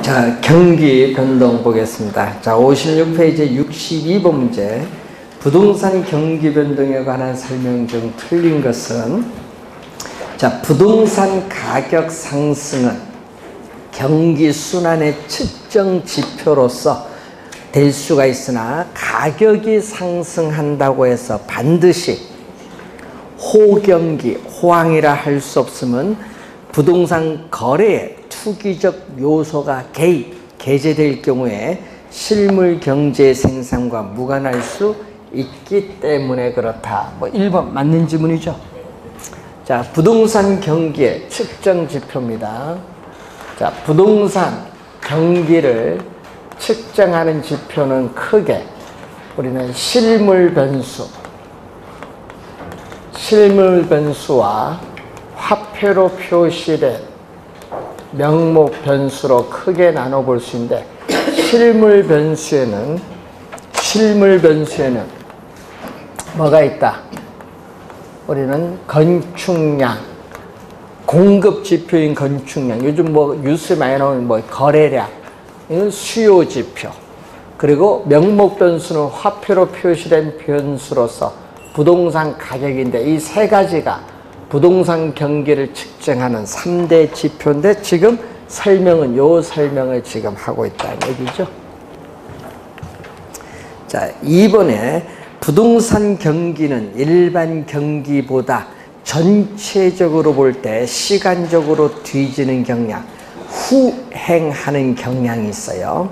자, 경기 변동 보겠습니다. 자, 56페이지 62번 문제. 부동산 경기 변동에 관한 설명 중 틀린 것은, 자, 부동산 가격 상승은 경기 순환의 측정 지표로서 될 수가 있으나 가격이 상승한다고 해서 반드시 호경기, 호황이라 할 수 없음은 부동산 거래에 투기적 요소가 개재될 경우에 실물 경제 생산과 무관할 수 있기 때문에 그렇다. 1번 맞는 지문이죠. 자, 부동산 경기의 측정 지표입니다. 자, 부동산 경기를 측정하는 지표는 크게 우리는 실물 변수와 화폐로 표시된 명목 변수로 크게 나눠볼 수 있는데, 실물 변수에는 뭐가 있다? 우리는 건축량, 공급 지표인 건축량, 요즘 뉴스에 많이 나오는 거래량, 이건 수요 지표, 그리고 명목 변수는 화폐로 표시된 변수로서 부동산 가격인데, 이 세 가지가 부동산 경기를 측정하는 3대 지표인데, 지금 설명은 요 설명을 지금 하고 있다는 얘기죠. 자, 2번에 부동산 경기는 일반 경기보다 전체적으로 볼 때 시간적으로 뒤지는 경향, 후행하는 경향이 있어요.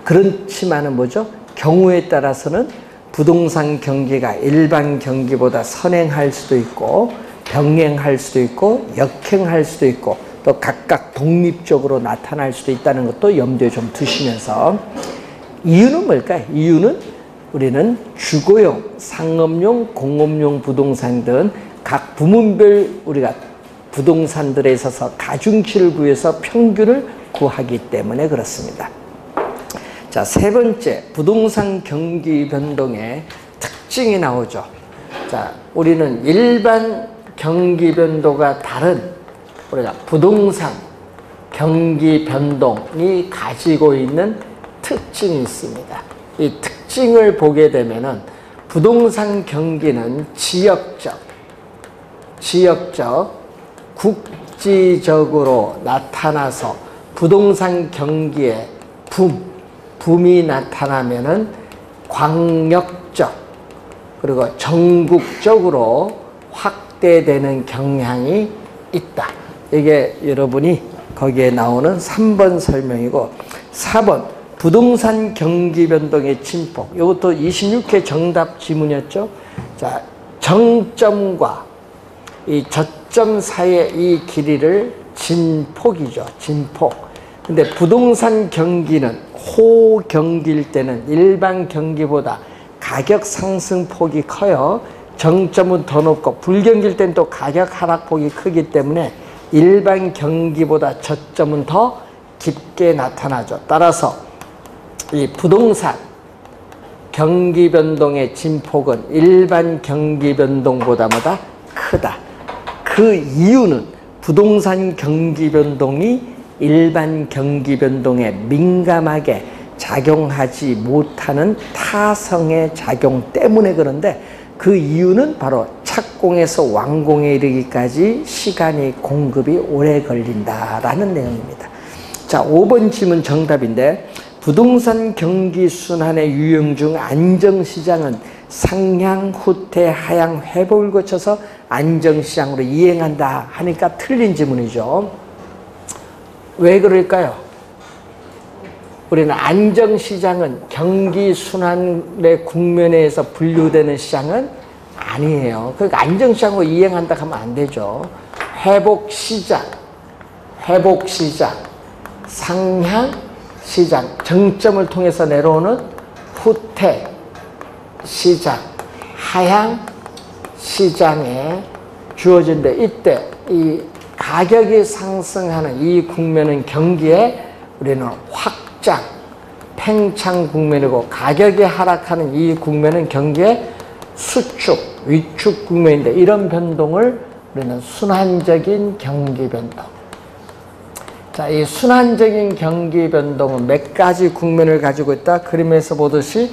그렇지만은 뭐죠? 경우에 따라서는 부동산 경기가 일반 경기보다 선행할 수도 있고, 병행할 수도 있고, 역행할 수도 있고, 또 각각 독립적으로 나타날 수도 있다는 것도 염두에 좀 두시면서, 이유는 뭘까요? 이유는 우리는 주거용, 상업용, 공업용 부동산 등 각 부문별 우리가 부동산들에 있어서 가중치를 구해서 평균을 구하기 때문에 그렇습니다. 자, 세 번째, 부동산 경기 변동의 특징이 나오죠. 자, 우리는 일반 경기 변도가 다른 우리가 부동산 경기 변동이 가지고 있는 특징이 있습니다. 이 특징을 보게 되면은 부동산 경기는 지역적, 국지적으로 나타나서 부동산 경기에 붐이 나타나면은 광역적, 그리고 전국적으로 확대되는 경향이 있다. 이게 여러분이 거기에 나오는 3번 설명이고, 4번 부동산 경기 변동의 진폭. 이것도 26회 정답 지문이었죠. 자, 정점과 이 저점 사이의 이 길이를 진폭이죠. 진폭. 근데 부동산 경기는 호경기일 때는 일반 경기보다 가격 상승폭이 커요. 정점은 더 높고, 불경기일 때는 또 가격 하락폭이 크기 때문에 일반 경기보다 저점은 더 깊게 나타나죠. 따라서 이 부동산 경기 변동의 진폭은 일반 경기 변동보다 크다. 그 이유는 부동산 경기 변동이 일반 경기 변동에 민감하게 작용하지 못하는 타성의 작용 때문에 그런데, 그 이유는 바로 착공에서 완공에 이르기까지 시간이 공급이 오래 걸린다라는 내용입니다. 자, 5번 질문 정답인데, 부동산 경기 순환의 유형 중 안정시장은 상향, 후퇴, 하향, 회복을 거쳐서 안정시장으로 이행한다 하니까 틀린 지문이죠. 왜 그럴까요? 우리는 안정시장은 경기순환의 국면에 의해서 분류되는 시장은 아니에요. 그러니까 안정시장으로 이행한다 하면 안 되죠. 회복시장, 상향시장, 정점을 통해서 내려오는 후퇴시장, 하향시장에 주어진데, 이때 이 가격이 상승하는 이 국면은 경기에 우리는 확장, 팽창 국면이고, 가격이 하락하는 이 국면은 경기의 수축, 위축 국면인데, 이런 변동을 우리는 순환적인 경기 변동, 자, 이 순환적인 경기 변동은 몇 가지 국면을 가지고 있다. 그림에서 보듯이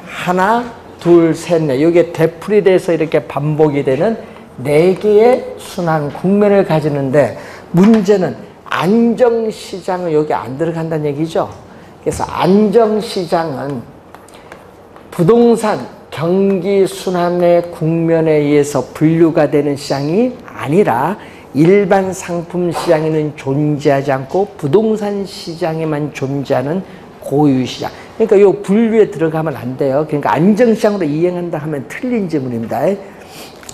하나, 둘, 셋, 넷. 이게 되풀이돼서 이렇게 반복이 되는 4개의 순환 국면을 가지는데 문제는 안정시장은 여기 안 들어간다는 얘기죠. 그래서 안정시장은 부동산 경기 순환의 국면에 의해서 분류가 되는 시장이 아니라 일반 상품 시장에는 존재하지 않고 부동산 시장에만 존재하는 고유시장. 그러니까 이 분류에 들어가면 안 돼요. 그러니까 안정시장으로 이행한다 하면 틀린 질문입니다.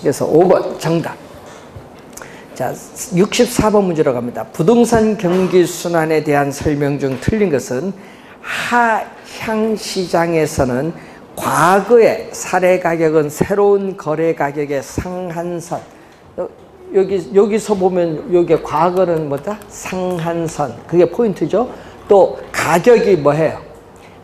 그래서 5번 정답. 자, 64번 문제로 갑니다. 부동산 경기 순환에 대한 설명 중 틀린 것은 하향 시장에서는 과거의 사례 가격은 새로운 거래 가격의 상한선. 여기서 보면 여기 과거는 뭐다? 상한선. 그게 포인트죠. 또 가격이 뭐예요?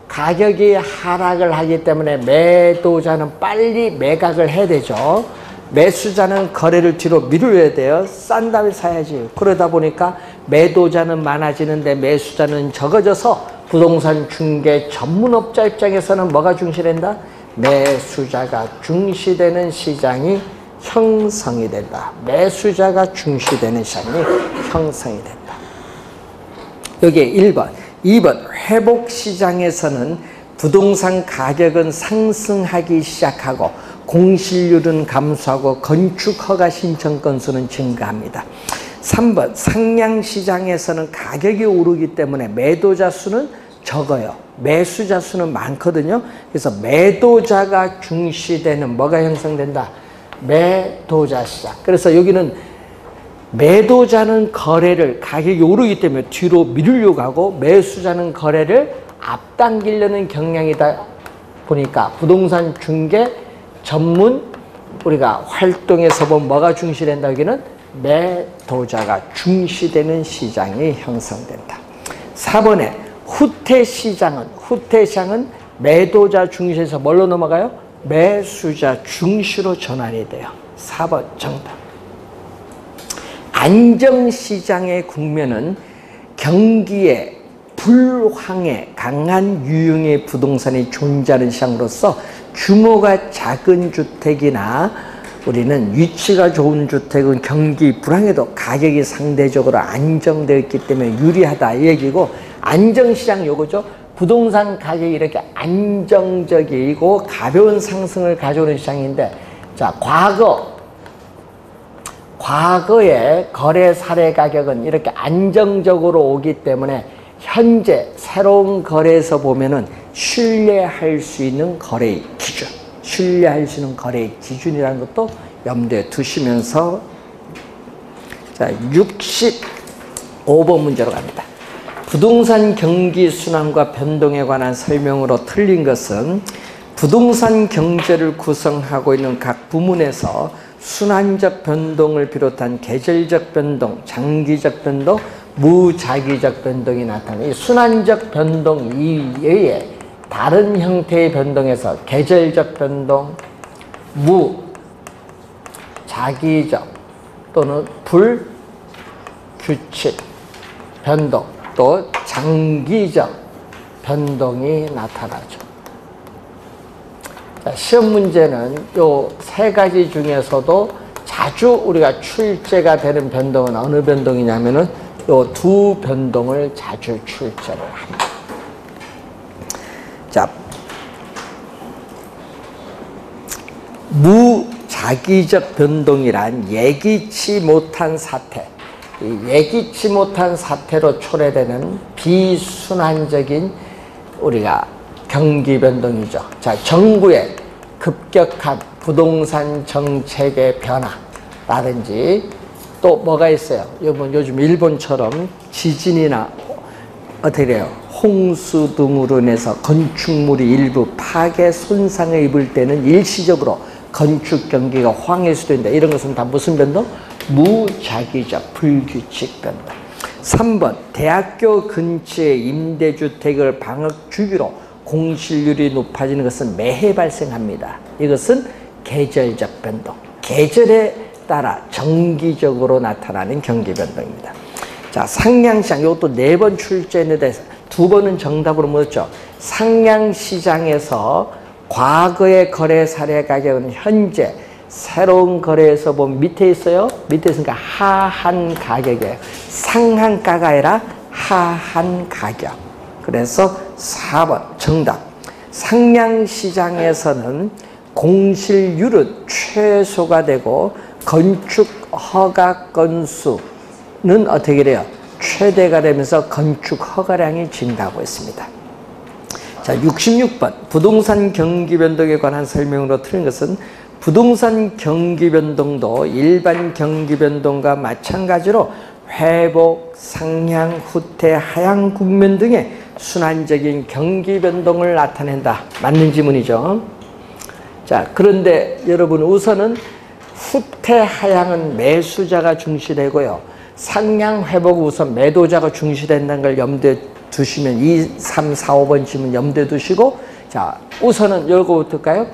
가격이 하락을 하기 때문에 매도자는 빨리 매각을 해야 되죠. 매수자는 거래를 뒤로 미루어야 돼요. 싼 다음에 사야지. 그러다 보니까 매도자는 많아지는데 매수자는 적어져서 부동산 중개 전문업자 입장에서는 뭐가 중시된다? 매수자가 중시되는 시장이 형성이 된다. 매수자가 중시되는 시장이 형성이 된다. 여기에 1번. 2번. 회복시장에서는 부동산 가격은 상승하기 시작하고 공실률은 감소하고 건축허가 신청 건수는 증가합니다. 3번. 상량시장에서는 가격이 오르기 때문에 매도자 수는 적어요. 매수자 수는 많거든요. 그래서 매도자가 중시되는 뭐가 형성된다? 매도자 시장. 그래서 여기는 매도자는 거래를 가격이 오르기 때문에 뒤로 미루려고 하고 매수자는 거래를 앞당기려는 경향이다 보니까 부동산 중개 전문 우리가 활동에서 보면 뭐가 중시된다? 여기는 매도자가 중시되는 시장이 형성된다. 4번에 후퇴시장은 매도자 중시에서 뭘로 넘어가요? 매수자 중시로 전환이 돼요. 4번 정답. 안정시장의 국면은 경기에 불황에 강한 유형의 부동산이 존재하는 시장으로서 규모가 작은 주택이나 우리는 위치가 좋은 주택은 경기 불황에도 가격이 상대적으로 안정되어 있기 때문에 유리하다 이 얘기고, 안정시장 요거죠. 부동산 가격이 이렇게 안정적이고 가벼운 상승을 가져오는 시장인데, 자, 과거의 거래 사례 가격은 이렇게 안정적으로 오기 때문에 현재 새로운 거래에서 보면은 신뢰할 수 있는 거래의 기준, 신뢰할 수 있는 거래의 기준이라는 것도 염두에 두시면서, 자, 65번 문제로 갑니다. 부동산 경기 순환과 변동에 관한 설명으로 틀린 것은 부동산 경제를 구성하고 있는 각 부문에서 순환적 변동을 비롯한 계절적 변동, 장기적 변동, 무자기적 변동이 나타나. 이 순환적 변동 이외에 다른 형태의 변동에서 계절적 변동, 무자기적 또는 불규칙 변동, 또 장기적 변동이 나타나죠. 자, 시험 문제는 요 세 가지 중에서도 자주 우리가 출제가 되는 변동은 어느 변동이냐면은 요 두 변동을 자주 출제를 합니다. 자, 무자기적 변동이란 예기치 못한 사태, 이 예기치 못한 사태로 초래되는 비순환적인 우리가 경기 변동이죠. 자, 정부의 급격한 부동산 정책의 변화라든지 또 뭐가 있어요? 요즘 일본처럼 지진이나 어떻게 돼요? 홍수 등으로 인해서 건축물이 일부 파괴 손상을 입을 때는 일시적으로 건축 경기가 황할 수도 있는데, 이런 것은 다 무슨 변동? 무자기적 불규칙 변동. 3번, 대학교 근처에 임대주택을 방역 주기로 공실률이 높아지는 것은 매해 발생합니다. 이것은 계절적 변동, 계절에 따라 정기적으로 나타나는 경기 변동입니다. 자, 상량시장, 이것도 4번 출제했는데 2번은 정답으로 묻었죠. 상량시장에서 과거의 거래 사례 가격은 현재 새로운 거래에서 보면 밑에 있어요. 밑에 있으니까 하한 가격이에요. 상한가가 아니라 하한 가격. 그래서 4번 정답. 상량시장에서는 공실률은 최소가 되고 건축 허가 건수는 어떻게 돼요? 최대가 되면서 건축 허가량이 증가하고 있습니다. 자, 66번 부동산 경기 변동에 관한 설명으로 틀린 것은 부동산 경기 변동도 일반 경기 변동과 마찬가지로 회복, 상향, 후퇴, 하향 국면 등의 순환적인 경기 변동을 나타낸다. 맞는 지문이죠. 자, 그런데 여러분 우선은 후퇴, 하향은 매수자가 중시되고요. 상향, 회복 우선 매도자가 중시된다는 걸 염두에 두시면 2, 3, 4, 5번 지문 염두에 두시고, 자, 우선은 요거부터일까요?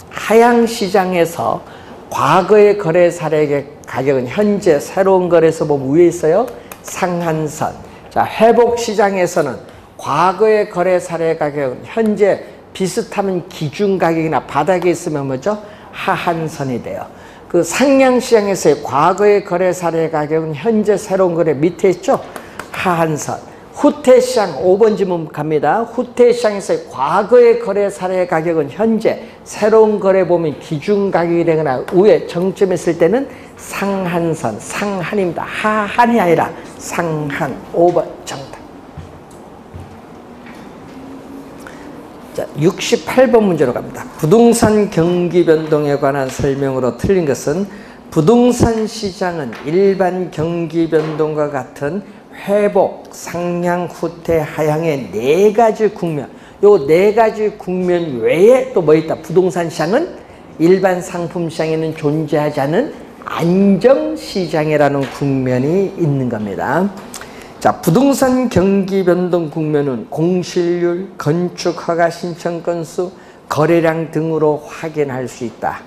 하향 시장에서 과거의 거래 사례의 가격은 현재 새로운 거래에서 보면 위에 있어요. 상한선. 자, 회복 시장에서는 과거의 거래 사례 가격은 현재 비슷하면 기준 가격이나 바닥에 있으면 뭐죠? 하한선이 돼요. 그 상향 시장에서의 과거의 거래 사례 가격은 현재 새로운 거래 밑에 있죠? 하한선. 후퇴 시장 5번 지문 갑니다. 후퇴 시장에서의 과거의 거래 사례 가격은 현재 새로운 거래 보면 기준 가격이 되거나 위에 정점에 있을 때는 상한선, 상한입니다. 하한이 아니라 상한. 5번 정답. 자, 68번 문제로 갑니다. 부동산 경기 변동에 관한 설명으로 틀린 것은 부동산 시장은 일반 경기 변동과 같은 회복, 상향, 후퇴, 하향의 4가지 국면, 요 4가지 국면 외에 또 뭐 있다? 부동산 시장은 일반 상품 시장에는 존재하지 않은 안정시장이라는 국면이 있는 겁니다. 자, 부동산 경기 변동 국면은 공실률, 건축 허가 신청 건수, 거래량 등으로 확인할 수 있다.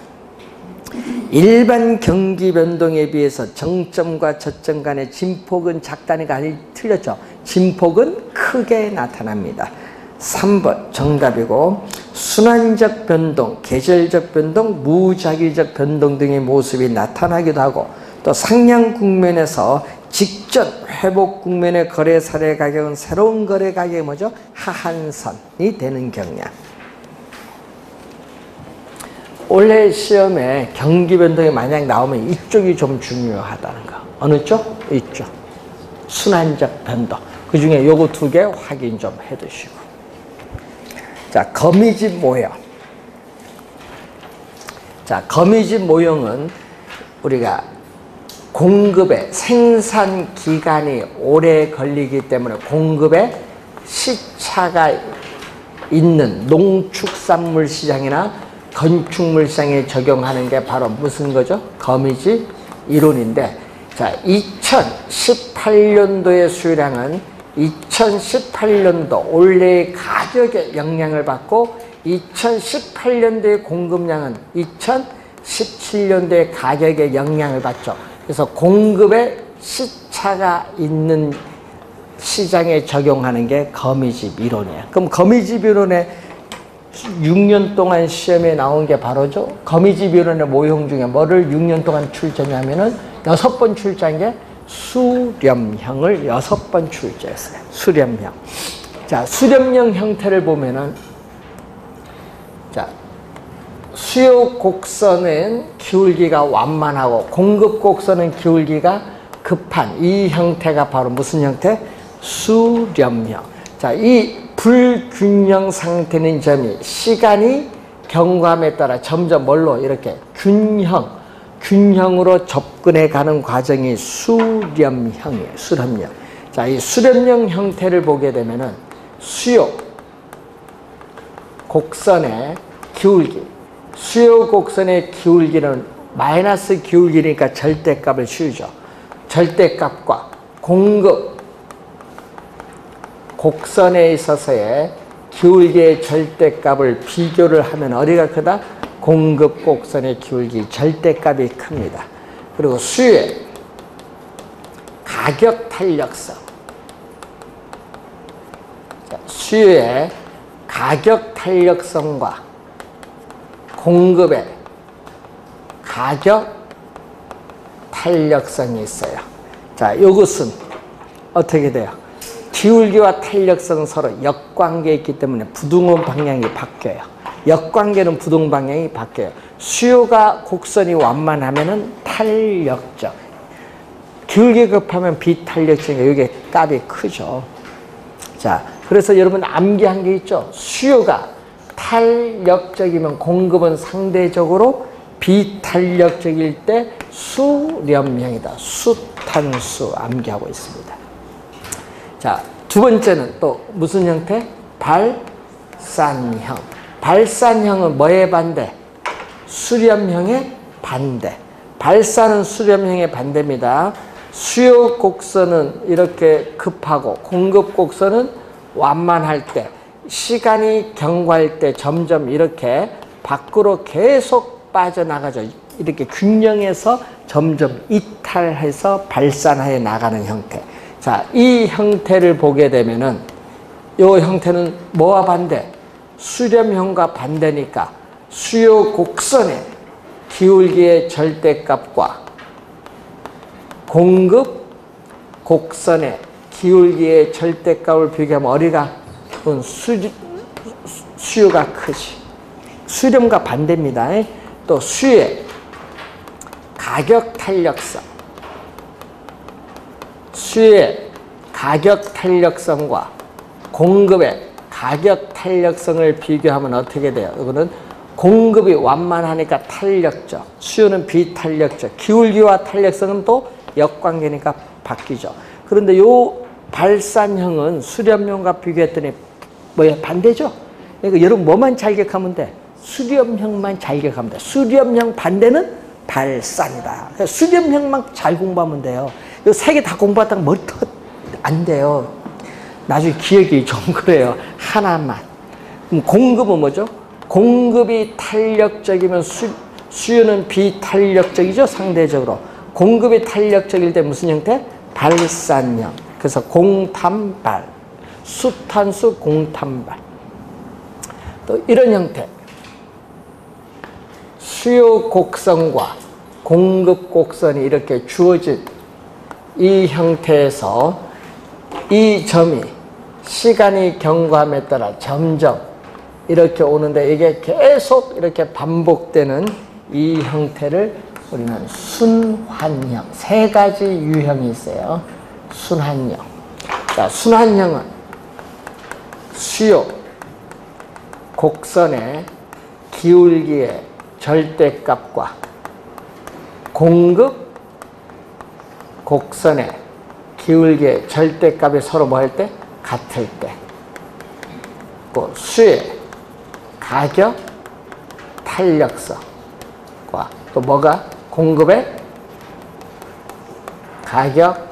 일반 경기 변동에 비해서 정점과 저점 간의 진폭은 작다니까 아니 틀렸죠. 진폭은 크게 나타납니다. 3번 정답이고, 순환적 변동, 계절적 변동, 무작위적 변동 등의 모습이 나타나기도 하고, 또 상향 국면에서 직전 회복 국면의 거래 사례 가격은 새로운 거래 가격이 뭐죠? 하한선이 되는 경향. 올해 시험에 경기 변동이 만약 나오면 이쪽이 좀 중요하다는 거. 어느 쪽? 이쪽. 순환적 변동. 그 중에 요거 2개 확인 좀 해두시고. 자, 거미집 모형. 자, 거미집 모형은 우리가 공급에 생산 기간이 오래 걸리기 때문에 공급에 시차가 있는 농축산물 시장이나 건축물 시장에 적용하는 게 바로 무슨 거죠? 거미집 이론인데, 자, 2018년도의 수요량은 2018년도 올해의 가격에 영향을 받고 2018년도의 공급량은 2017년도의 가격에 영향을 받죠. 그래서 공급에 시차가 있는 시장에 적용하는 게 거미집 이론이에요. 그럼 거미집 이론에 6년 동안 시험에 나온 게 바로죠. 거미집 이론의 모형 중에 뭐를 6년 동안 출제냐면은 6번 출제한 게 수렴형을 6번 출제했어요. 수렴형. 자, 수렴형 형태를 보면은, 자, 수요 곡선은 기울기가 완만하고 공급 곡선은 기울기가 급한 이 형태가 바로 무슨 형태? 수렴형. 자, 이 불균형 상태는 점이 시간이 경과함에 따라 점점 뭘로 이렇게 균형으로 접근해 가는 과정이 수렴형이에요. 수렴형. 자, 이 수렴형 형태를 보게 되면은 수요 곡선의 기울기, 수요 곡선의 기울기는 마이너스 기울기니까 절대값을 씌우죠. 절대값과 공급 곡선에 있어서의 기울기의 절대값을 비교를 하면 어디가 크다? 공급 곡선의 기울기 절대값이 큽니다. 그리고 수요의 가격 탄력성. 수요의 가격 탄력성과 공급의 가격 탄력성이 있어요. 자, 이것은 어떻게 돼요? 기울기와 탄력성은 서로 역관계에 있기 때문에 부등호 방향이 바뀌어요. 역관계는 부등 방향이 바뀌어요. 수요가 곡선이 완만하면은 탄력적. 기울기 급하면 비탄력적이니까 이게 값이 크죠. 자, 그래서 여러분 암기한 게 있죠. 수요가 탄력적이면 공급은 상대적으로 비탄력적일 때 수렴형이다. 수탄수 암기하고 있습니다. 자, 두 번째는 또 무슨 형태? 발산형. 발산형은 뭐의 반대? 수렴형의 반대. 발산은 수렴형의 반대입니다. 수요 곡선은 이렇게 급하고 공급 곡선은 완만할 때, 시간이 경과할 때 점점 이렇게 밖으로 계속 빠져나가죠. 이렇게 균형해서 점점 이탈해서 발산하여 나가는 형태. 자, 이 형태를 보게 되면은 이 형태는 뭐와 반대? 수렴형과 반대니까 수요 곡선의 기울기의 절대값과 공급 곡선의 기울기의 절대값을 비교하면 어디가 수요가 크지. 수렴과 반대입니다. 또 수요의 가격 탄력성. 수요의 가격 탄력성과 공급의 가격 탄력성을 비교하면 어떻게 돼요? 이거는 공급이 완만하니까 탄력적, 수요는 비탄력적, 기울기와 탄력성은 또 역관계니까 바뀌죠. 그런데 요 발산형은 수렴형과 비교했더니 뭐야? 반대죠? 그러니까 여러분 뭐만 잘 기억하면 돼? 수렴형만 잘 기억하면 돼. 수렴형 반대는 발산이다. 그러니까 수렴형만 잘 공부하면 돼요. 이 세 개 다 공부하다가 머리 안 돼요. 나중에 기억이 좀 그래요. 하나만. 그럼 공급은 뭐죠? 공급이 탄력적이면 수요는 비탄력적이죠. 상대적으로. 공급이 탄력적일 때 무슨 형태? 발산형. 그래서 공탄발. 수탄수 공탄발. 또 이런 형태. 수요 곡선과 공급 곡선이 이렇게 주어진 이 형태에서 이 점이 시간이 경과함에 따라 점점 이렇게 오는데 이게 계속 이렇게 반복되는 이 형태를 우리는 순환형. 세 가지 유형이 있어요. 순환형. 자, 순환형은 수요 곡선의 기울기의 절대값과 공급 곡선의 기울기의 절대값이 서로 뭐 할 때? 같을 때. 그 수의 가격 탄력성과 또 뭐가? 공급의 가격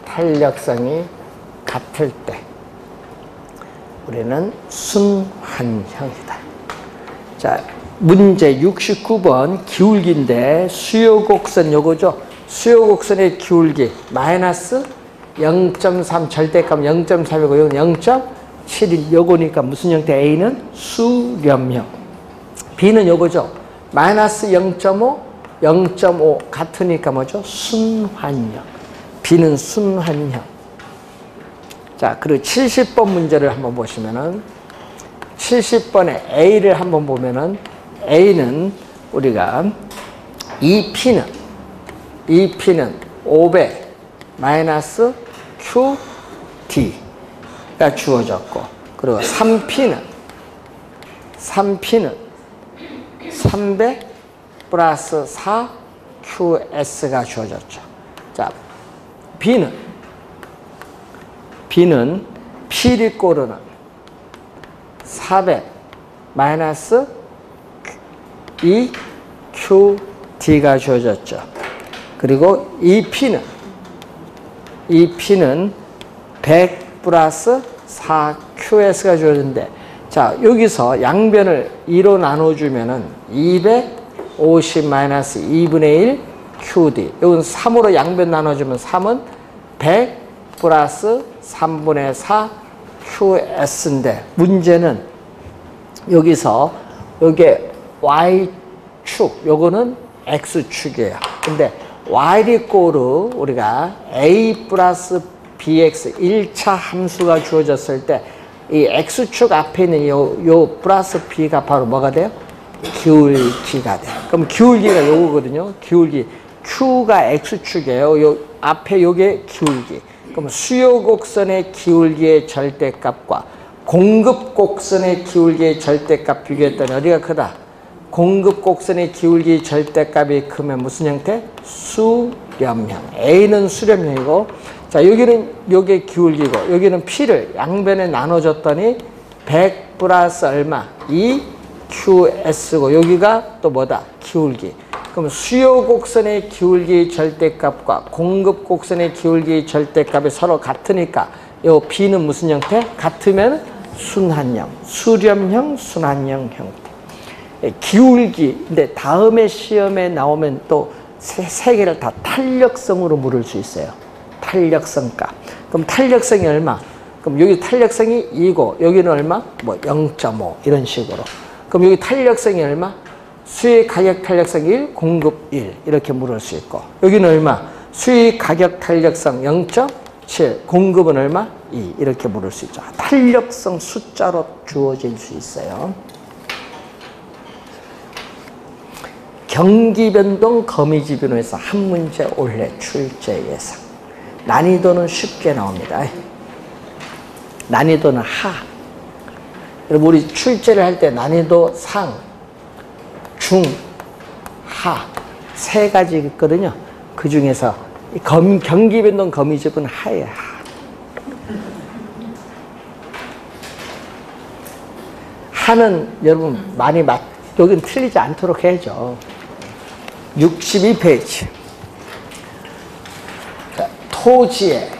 탄력성이 같을 때 우리는 순환형이다. 자, 문제 69번 기울기인데 수요 곡선 요거죠. 수요 곡선의 기울기 마이너스 0.3 절대값 0.3이고 이건 0.7인 요거니까 무슨 형태? A는 수렴형. B는 요거죠. 마이너스 0.5, 0.5 같으니까 뭐죠? 순환형. B는 순환형. 자, 그리고 70번 문제를 한번 보시면은 70번에 A를 한번 보면은 A는 우리가 이 P는 5배 마이너스 QT가 주어졌고 그리고 3P는 3배 플러스 4QS가 주어졌죠. 자, B는 P를 꼬르는 400 마이너스 2QT가 주어졌죠. 그리고 이 P는 100 플러스 4QS가 주어졌는데 자, 여기서 양변을 2로 나눠주면은 250 마이너스 2분의 1 QD. 이건 3으로 양변 나눠주면 3은 100 플러스 3분의 4 QS인데 문제는 여기서 요게 Y축, 요거는 X축이에요. 근데 Y이 꼬르 우리가 A 플러스 BX 1차 함수가 주어졌을 때 이 X축 앞에 있는 요 플러스 B가 바로 뭐가 돼요? 기울기가 돼요. 그럼 기울기가 요거거든요. 기울기. Q가 X축이에요. 요 앞에 요게 기울기. 그럼 수요 곡선의 기울기의 절대값과 공급 곡선의 기울기의 절대값 비교했더니 어디가 크다? 공급 곡선의 기울기 절대값이 크면 무슨 형태? 수렴형. A는 수렴형이고, 자, 여기는 요게 기울기고, 여기는 P를 양변에 나눠줬더니 100 플러스 얼마? 2QS고, 여기가 또 뭐다? 기울기. 그럼 수요 곡선의 기울기 절대값과 공급 곡선의 기울기 절대값이 서로 같으니까 요 B는 무슨 형태? 같으면 순환형, 수렴형, 순환형 형태. 기울기. 근데 다음에 시험에 나오면 또 세 개를 다 탄력성으로 물을 수 있어요. 탄력성값. 그럼 탄력성이 얼마? 그럼 여기 탄력성이 2고 여기는 얼마? 뭐 0.5 이런 식으로. 그럼 여기 탄력성이 얼마? 수익 가격 탄력성 1, 공급 1 이렇게 물을 수 있고, 여기는 얼마? 수익 가격 탄력성 0.7, 공급은 얼마? 2 이렇게 물을 수 있죠. 탄력성 숫자로 주어질 수 있어요. 경기 변동 거미지 변호에서 한 문제 올해 출제 예상. 난이도는 쉽게 나옵니다. 난이도는 하. 여러분 우리 출제를 할 때 난이도 상, 중, 하 세 가지 있거든요. 그 중에서 경기 변동 거미집은 하예요. 하는 여러분 많이 여긴 틀리지 않도록 해야죠. 62페이지. 토지의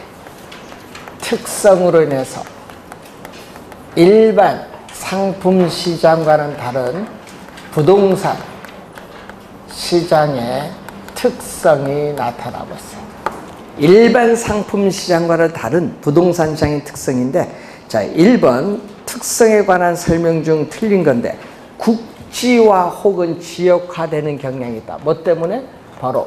특성으로 인해서 일반 상품 시장과는 다른 부동산 시장의 특성이 나타나고 있어요. 일반 상품 시장과는 다른 부동산 시장의 특성인데, 자, 1번 특성에 관한 설명 중 틀린 건데, 국지화 혹은 지역화되는 경향이 있다. 뭐 때문에? 바로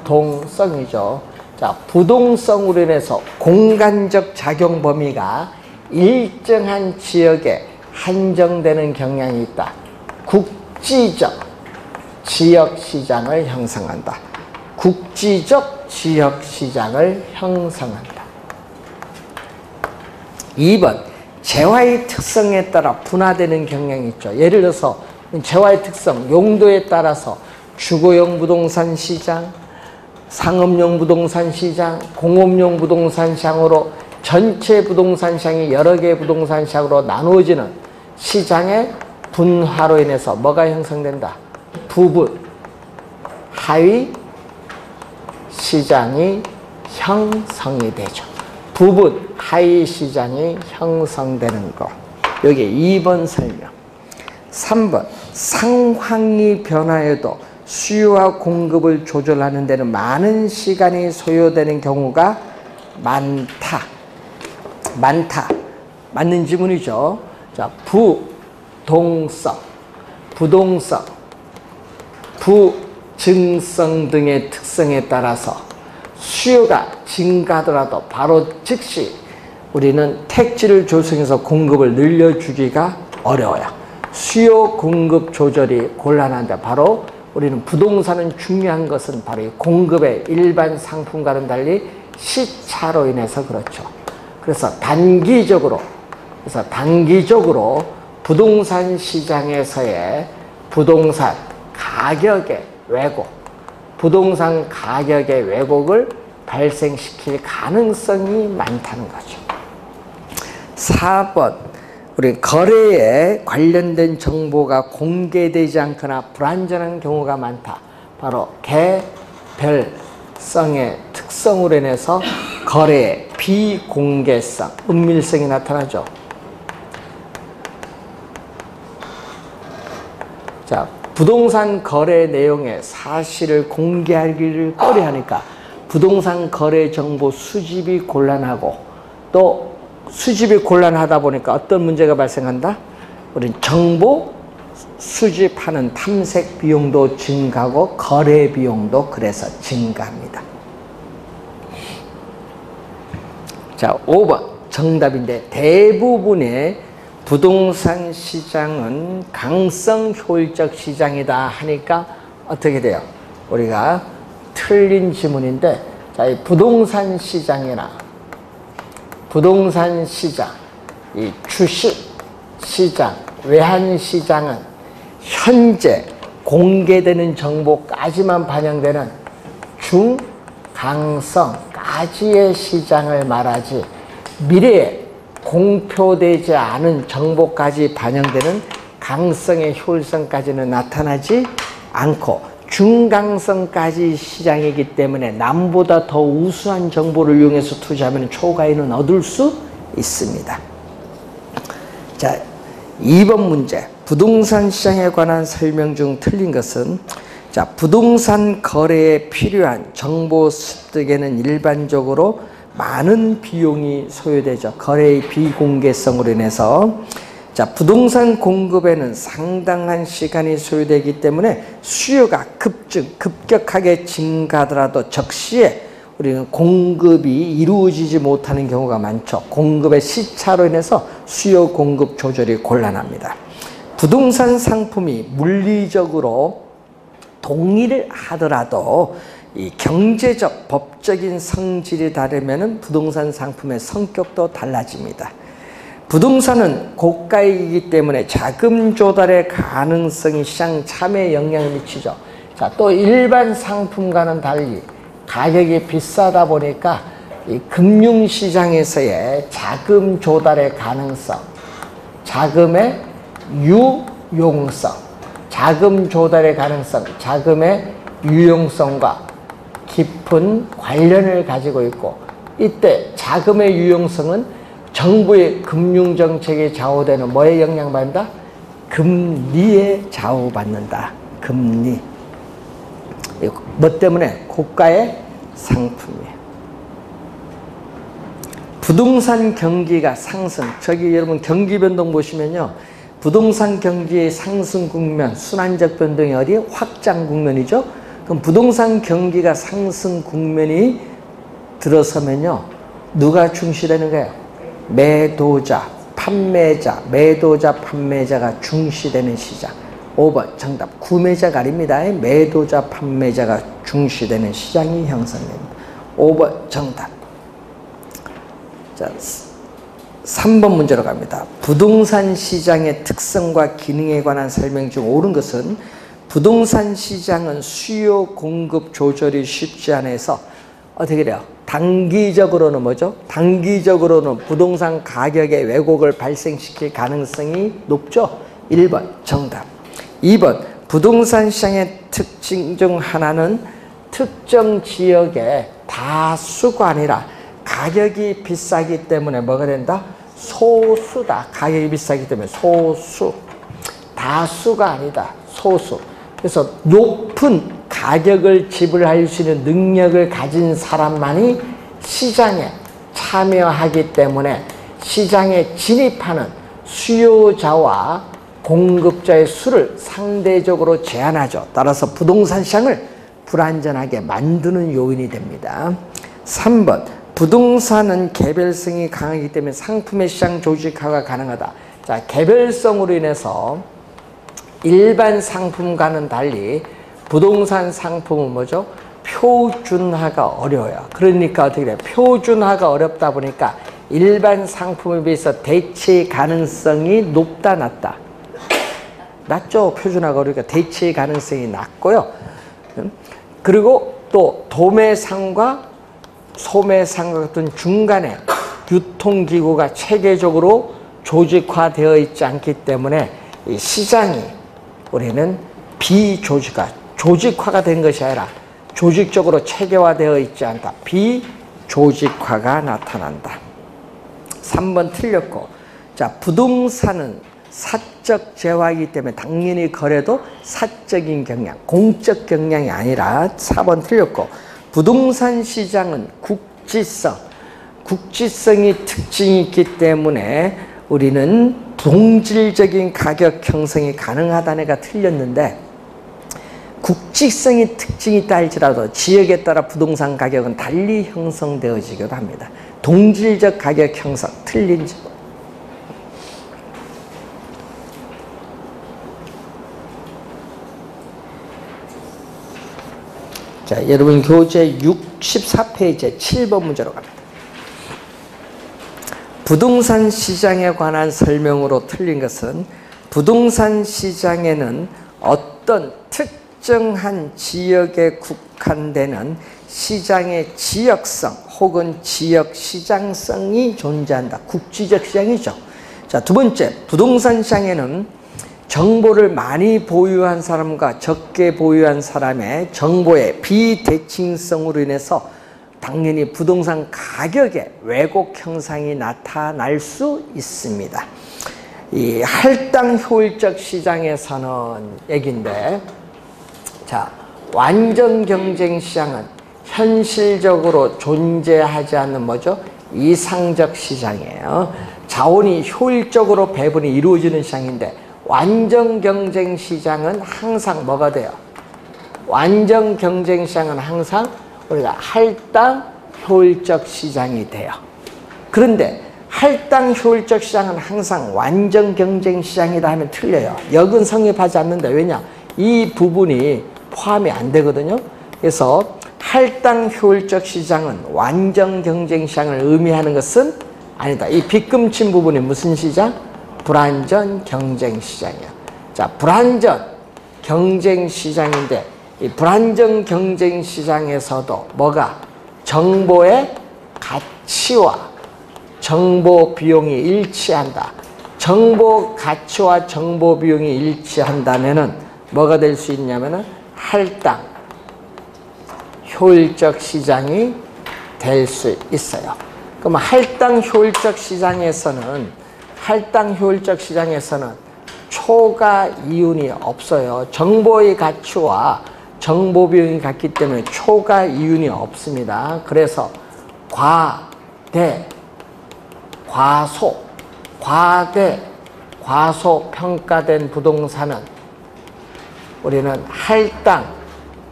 부동성이죠. 자, 부동성으로 인해서 공간적 작용 범위가 일정한 지역에 한정되는 경향이 있다. 국지적 지역시장을 형성한다. 국지적 지역시장을 형성한다. 2번 재화의 특성에 따라 분화되는 경향이 있죠. 예를 들어서 재화의 특성, 용도에 따라서 주거용 부동산 시장, 상업용 부동산 시장, 공업용 부동산 시장으로 전체 부동산 시장이 여러 개의 부동산 시장으로 나누어지는 시장의 분화로 인해서 뭐가 형성된다? 부분, 하위 시장이 형성이 되죠. 부분, 하위 시장이 형성되는 거. 여기 2번 설명. 3번 상황이 변화해도 수요와 공급을 조절하는 데는 많은 시간이 소요되는 경우가 많다. 많다. 맞는 지문이죠. 자, 부동성, 부증성 등의 특성에 따라서 수요가 증가하더라도 바로 즉시 우리는 택지를 조성해서 공급을 늘려주기가 어려워요. 수요 공급 조절이 곤란한데, 바로 우리는 부동산은 중요한 것은 바로 이 공급의 일반 상품과는 달리 시차로 인해서 그렇죠. 그래서 단기적으로 부동산 시장에서의 부동산 가격의 왜곡을 발생시킬 가능성이 많다는 거죠. 4번 우리 거래에 관련된 정보가 공개되지 않거나 불완전한 경우가 많다. 바로 개별성의 특성으로 인해서 거래의 비공개성, 은밀성이 나타나죠. 자, 부동산 거래 내용의 사실을 공개하기를 꺼려하니까 부동산 거래 정보 수집이 곤란하고, 또 수집이 곤란하다 보니까 어떤 문제가 발생한다? 우리 정보 수집하는 탐색 비용도 증가하고 거래 비용도 그래서 증가합니다. 자, 5번 정답인데, 대부분의 부동산 시장은 강성 효율적 시장이다 하니까 어떻게 돼요? 우리가 틀린 지문인데, 자, 이 부동산 시장이나 부동산 시장, 이 주식 시장, 외환 시장은 현재 공개되는 정보까지만 반영되는 중강성까지의 시장을 말하지, 미래에 공표되지 않은 정보까지 반영되는 강성의 효율성까지는 나타나지 않고 중강성까지 시장이기 때문에 남보다 더 우수한 정보를 이용해서 투자하면 초과이익은 얻을 수 있습니다. 자, 2번 문제. 부동산 시장에 관한 설명 중 틀린 것은, 자, 부동산 거래에 필요한 정보 습득에는 일반적으로 많은 비용이 소요되죠. 거래의 비공개성으로 인해서. 자, 부동산 공급에는 상당한 시간이 소요되기 때문에 수요가 급격하게 증가하더라도 적시에 우리는 공급이 이루어지지 못하는 경우가 많죠. 공급의 시차로 인해서 수요 공급 조절이 곤란합니다. 부동산 상품이 물리적으로 동일을 하더라도 이 경제적, 법적인 성질이 다르면 부동산 상품의 성격도 달라집니다. 부동산은 고가이기 때문에 자금 조달의 가능성이 시장 참여에 영향을 미치죠. 자, 또 일반 상품과는 달리 가격이 비싸다 보니까 이 금융시장에서의 자금 조달의 가능성, 자금의 유용성, 자금 조달의 가능성, 자금의 유용성과 깊은 관련을 가지고 있고, 이때 자금의 유용성은 정부의 금융정책에 좌우되는 뭐에 영향받는다? 금리에 좌우받는다. 금리. 뭐 때문에? 고가의 상품이에요. 부동산 경기가 상승. 저기 여러분 경기 변동 보시면요, 부동산 경기의 상승 국면, 순환적 변동이 어디? 확장 국면이죠. 그럼 부동산 경기가 상승 국면이 들어서면요, 누가 중시되는 거예요? 매도자, 판매자, 매도자, 판매자가 중시되는 시장. 5번 정답. 구매자가 아닙니다. 매도자, 판매자가 중시되는 시장이 형성됩니다. 5번 정답. 자, 3번 문제로 갑니다. 부동산 시장의 특성과 기능에 관한 설명 중 옳은 것은, 부동산 시장은 수요 공급 조절이 쉽지 않아서 어떻게 돼요? 단기적으로는 뭐죠? 단기적으로는 부동산 가격의 왜곡을 발생시킬 가능성이 높죠? 1번 정답. 2번 부동산 시장의 특징 중 하나는 특정 지역의 다수가 아니라 가격이 비싸기 때문에 뭐가 된다? 소수다. 가격이 비싸기 때문에 소수. 다수가 아니다. 소수. 그래서 높은 가격을 지불할 수 있는 능력을 가진 사람만이 시장에 참여하기 때문에 시장에 진입하는 수요자와 공급자의 수를 상대적으로 제한하죠. 따라서 부동산 시장을 불안전하게 만드는 요인이 됩니다. 3번 부동산은 개별성이 강하기 때문에 상품의 시장 조직화가 가능하다. 자, 개별성으로 인해서 일반 상품과는 달리 부동산 상품은 뭐죠? 표준화가 어려워요. 그러니까 어떻게 돼요? 표준화가 어렵다 보니까 일반 상품에 비해서 대체 가능성이 높다, 낮다? 낮죠. 표준화가 어려우니까 대체 가능성이 낮고요. 그리고 또 도매상과 소매상과 같은 중간에 유통기구가 체계적으로 조직화되어 있지 않기 때문에 이 시장이 우리는 조직화가 된 것이 아니라 조직적으로 체계화되어 있지 않다. 비조직화가 나타난다. 3번 틀렸고, 자, 부동산은 사적 재화이기 때문에 당연히 거래도 사적인 경향, 공적 경향이 아니라 4번 틀렸고, 부동산 시장은 국지성이 특징이 있기 때문에 우리는 동질적인 가격 형성이 가능하다는 애가 틀렸는데, 국지성이 특징이 있다 할지라도 지역에 따라 부동산 가격은 달리 형성되어지기도 합니다. 동질적 가격 형성, 틀린 지. 자, 여러분 교재 64페이지 7번 문제로 갑니다. 부동산 시장에 관한 설명으로 틀린 것은 부동산 시장에는 어떤 특정한 지역에 국한되는 시장의 지역성 혹은 지역 시장성이 존재한다. 국지적 시장이죠. 자, 두 번째, 부동산 시장에는 정보를 많이 보유한 사람과 적게 보유한 사람의 정보의 비대칭성으로 인해서 당연히 부동산 가격에 왜곡 형상이 나타날 수 있습니다. 이 할당 효율적 시장에서는 얘기인데, 자, 완전 경쟁 시장은 현실적으로 존재하지 않는 뭐죠? 이상적 시장이에요. 자원이 효율적으로 배분이 이루어지는 시장인데, 완전 경쟁 시장은 항상 뭐가 돼요? 완전 경쟁 시장은 항상 우리가 할당 효율적 시장이 돼요. 그런데 할당 효율적 시장은 항상 완전 경쟁 시장이다 하면 틀려요. 역은 성립하지 않는다. 왜냐? 이 부분이 포함이 안 되거든요. 그래서 할당 효율적 시장은 완전 경쟁 시장을 의미하는 것은 아니다. 이 빗금친 부분이 무슨 시장? 불완전 경쟁 시장이야. 자, 불완전 경쟁 시장인데, 이 불완전 경쟁 시장에서도 뭐가? 정보의 가치와 정보 비용이 일치한다. 정보 가치와 정보 비용이 일치한다면은 뭐가 될 수 있냐면은 할당 효율적 시장이 될 수 있어요. 그럼 할당 효율적 시장에서는 초과 이윤이 없어요. 정보의 가치와 정보 비용이 같기 때문에 초과 이윤이 없습니다. 그래서 과대, 과소, 과소 평가된 부동산은 우리는 할당,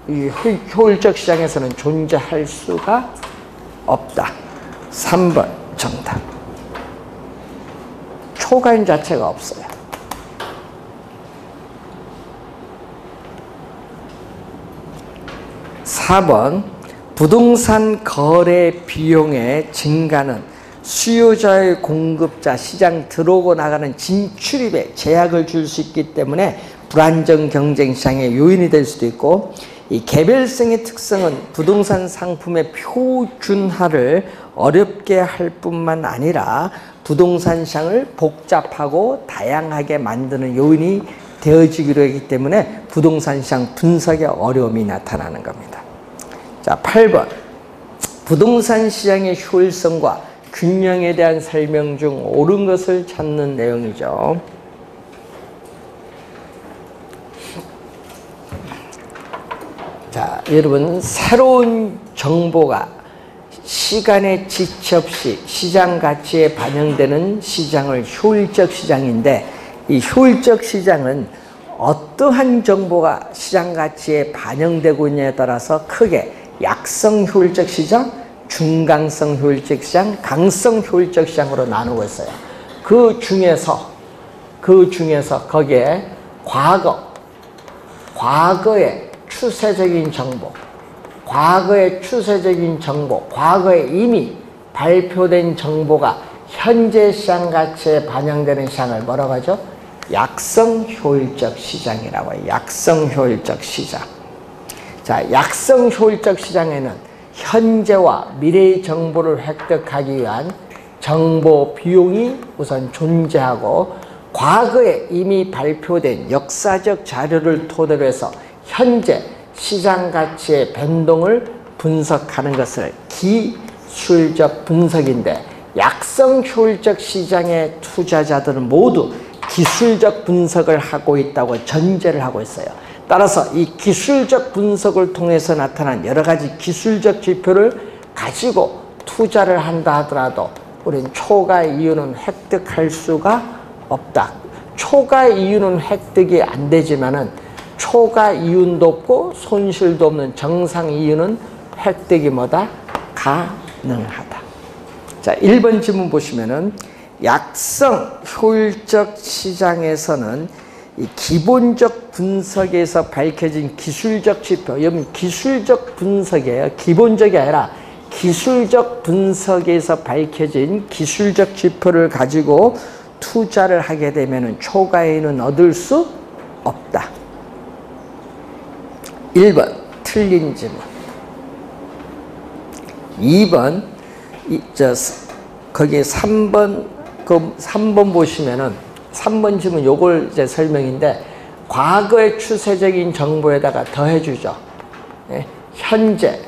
이 효율적 시장에서는 존재할 수가 없다. 3번 정답. 초과인 자체가 없어요. 4번 부동산 거래 비용의 증가는 수요자의 공급자, 시장 들어오고 나가는 진출입에 제약을 줄 수 있기 때문에 불안정 경쟁 시장의 요인이 될 수도 있고, 이 개별성의 특성은 부동산 상품의 표준화를 어렵게 할 뿐만 아니라 부동산 시장을 복잡하고 다양하게 만드는 요인이 되어지기로 했기 때문에 부동산 시장 분석에 어려움이 나타나는 겁니다. 자, 8번 부동산 시장의 효율성과 균형에 대한 설명 중 옳은 것을 찾는 내용이죠. 자, 여러분, 새로운 정보가 시간의 지체 없이 시장 가치에 반영되는 시장을 효율적 시장인데, 이 효율적 시장은 어떠한 정보가 시장 가치에 반영되고 있냐에 따라서 크게 약성 효율적 시장, 중강성 효율적 시장, 강성 효율적 시장으로 나누고 있어요. 그 중에서 거기에 과거의 추세적인 정보, 과거에 이미 발표된 정보가 현재 시장 가치에 반영되는 시장을 뭐라고 하죠? 약성 효율적 시장이라고 해요. 약성 효율적 시장. 자, 약성 효율적 시장에는 현재와 미래의 정보를 획득하기 위한 정보 비용이 우선 존재하고, 과거에 이미 발표된 역사적 자료를 토대로 해서 현재 시장 가치의 변동을 분석하는 것을 기술적 분석인데, 약성 효율적 시장의 투자자들은 모두 기술적 분석을 하고 있다고 전제를 하고 있어요. 따라서 이 기술적 분석을 통해서 나타난 여러 가지 기술적 지표를 가지고 투자를 한다 하더라도 우리는 초과 이윤은 획득할 수가 없다. 초과 이윤은 획득이 안 되지만은 초과 이윤도 없고 손실도 없는 정상 이윤은 획득이 뭐다? 가능하다. 자, 1번 질문 보시면은 약성 효율적 시장에서는 이 기본적 분석에서 밝혀진 기술적 지표, 여러분 기술적 분석이에요. 기본적이 아니라 기술적 분석에서 밝혀진 기술적 지표를 가지고 투자를 하게 되면 초과이윤은 얻을 수 없다. 1번 틀린 질문. 2번 거기 3번 3번 보시면은 3번 질문 요걸 이제 설명인데 과거의 추세적인 정보에다가 더해주죠. 예? 현재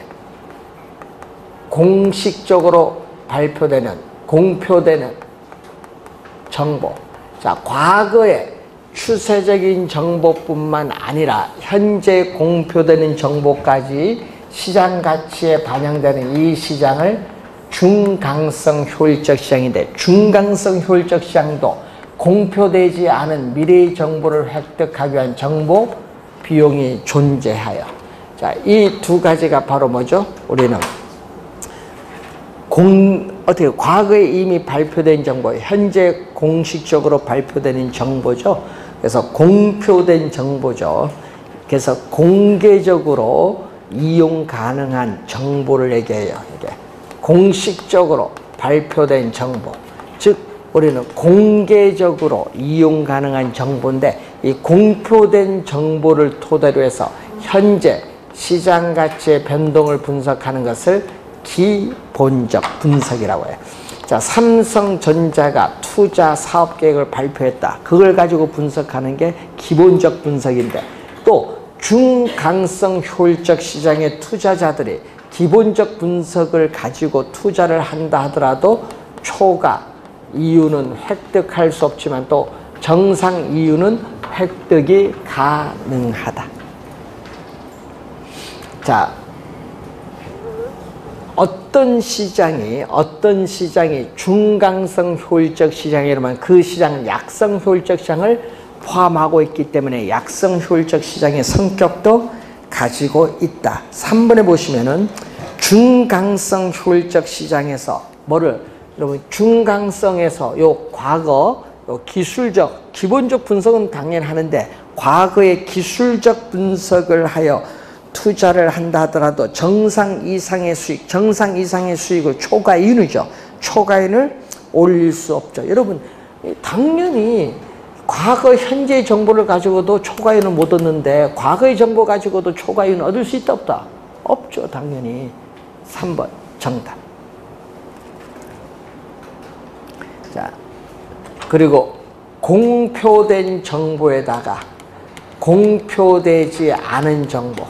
공식적으로 발표되는 공표되는 정보. 자, 과거의 추세적인 정보뿐만 아니라 현재 공표되는 정보까지 시장 가치에 반영되는 이 시장을 중강성 효율적 시장인데 중강성 효율적 시장도 공표되지 않은 미래의 정보를 획득하기 위한 정보 비용이 존재하여 자, 이 두 가지가 바로 뭐죠? 우리는 어떻게 과거에 이미 발표된 정보, 현재 공식적으로 발표되는 정보죠. 그래서 공표된 정보죠. 그래서 공개적으로 이용 가능한 정보를 얘기해요. 이게 공식적으로 발표된 정보, 즉 우리는 공개적으로 이용 가능한 정보인데 이 공표된 정보를 토대로 해서 현재 시장 가치의 변동을 분석하는 것을 기본적 분석이라고 해요. 자, 삼성전자가 투자 사업 계획을 발표했다. 그걸 가지고 분석하는 게 기본적 분석인데 또 중강성 효율적 시장의 투자자들이 기본적 분석을 가지고 투자를 한다 하더라도 초과 이윤은 획득할 수 없지만 또 정상 이윤은 획득이 가능하다. 자, 어떤 시장이 중강성 효율적 시장이라면 그 시장은 약성 효율적 시장을 포함하고 있기 때문에 약성 효율적 시장의 성격도 가지고 있다. 3번에 보시면은 중강성 효율적 시장에서 여러분 중강성에서 요 과거 요 기술적 기본적 분석은 당연히 하는데 과거의 기술적 분석을 하여 투자를 한다 하더라도 정상 이상의 수익을 초과이윤이죠. 초과이윤을 올릴 수 없죠. 여러분 당연히 과거 현재의 정보를 가지고도 초과이윤을 못 얻는데 과거의 정보 가지고도 초과이윤을 얻을 수 있다 없다? 없죠. 당연히. 3번 정답. 자, 그리고 공표된 정보에다가 공표되지 않은 정보,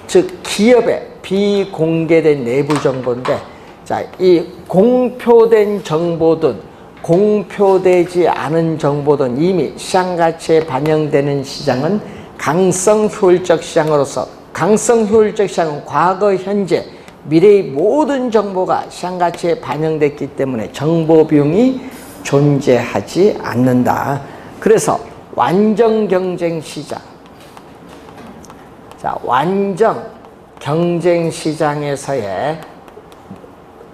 즉 기업의 비공개된 내부 정보인데 자, 이 공표된 정보든 공표되지 않은 정보든 이미 시장 가치에 반영되는 시장은 강성 효율적 시장으로서 강성 효율적 시장은 과거, 현재, 미래의 모든 정보가 시장 가치에 반영됐기 때문에 정보 비용이 존재하지 않는다. 그래서 완전 경쟁 시장. 자, 완전 경쟁 시장에서의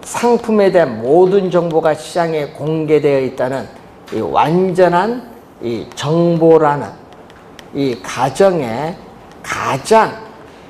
상품에 대한 모든 정보가 시장에 공개되어 있다는 이 완전한 이 정보라는 이 가정에 가장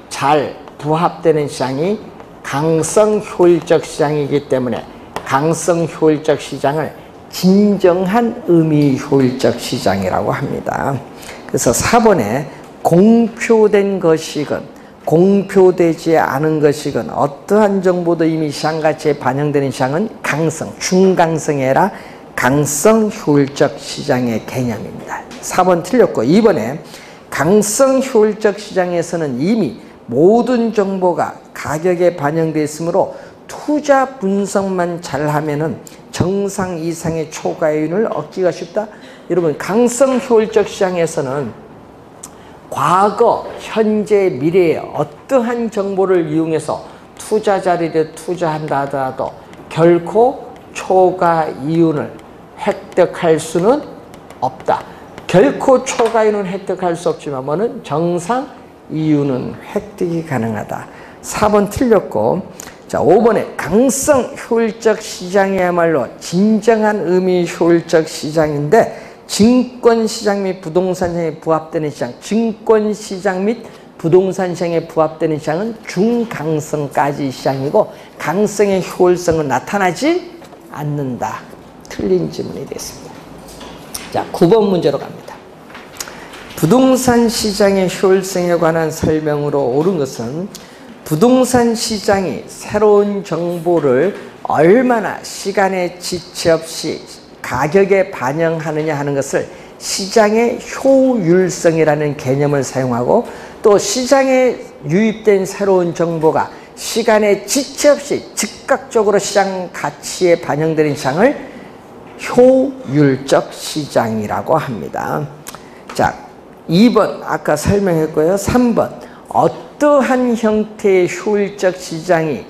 잘 부합되는 시장이 강성 효율적 시장이기 때문에 강성 효율적 시장을 진정한 의미 효율적 시장이라고 합니다. 그래서 4번에 공표된 것이건 공표되지 않은 것이건 어떠한 정보도 이미 시장 가치에 반영되는 시장은 강성, 중강성이 아니라 강성 효율적 시장의 개념입니다. 4번 틀렸고 2번에 강성 효율적 시장에서는 이미 모든 정보가 가격에 반영되어 있으므로 투자 분석만 잘하면은 정상 이상의 초과이윤을 얻기가 쉽다. 여러분, 강성 효율적 시장에서는 과거, 현재, 미래의 어떠한 정보를 이용해서 투자자들이 투자한다 하더라도 결코 초과이윤을 획득할 수는 없다. 결코 초과이윤은 획득할 수 없지만 뭐는 정상 이윤은 획득이 가능하다. 4번 틀렸고, 자 5번에 강성 효율적 시장이야말로 진정한 의미의 효율적 시장인데 증권시장 및 부동산시장에 부합되는 시장, 증권시장 및 부동산시장에 부합되는 시장은 중강성까지 시장이고 강성의 효율성은 나타나지 않는다. 틀린 질문이 됐습니다. 자 9번 문제로 갑니다. 부동산 시장의 효율성에 관한 설명으로 옳은 것은 부동산 시장이 새로운 정보를 얼마나 시간에 지체 없이 가격에 반영하느냐 하는 것을 시장의 효율성이라는 개념을 사용하고 또 시장에 유입된 새로운 정보가 시간에 지체 없이 즉각적으로 시장 가치에 반영되는 시장을 효율적 시장이라고 합니다. 자, 2번 아까 설명했고요. 3번 어떠한 형태의 효율적 시장이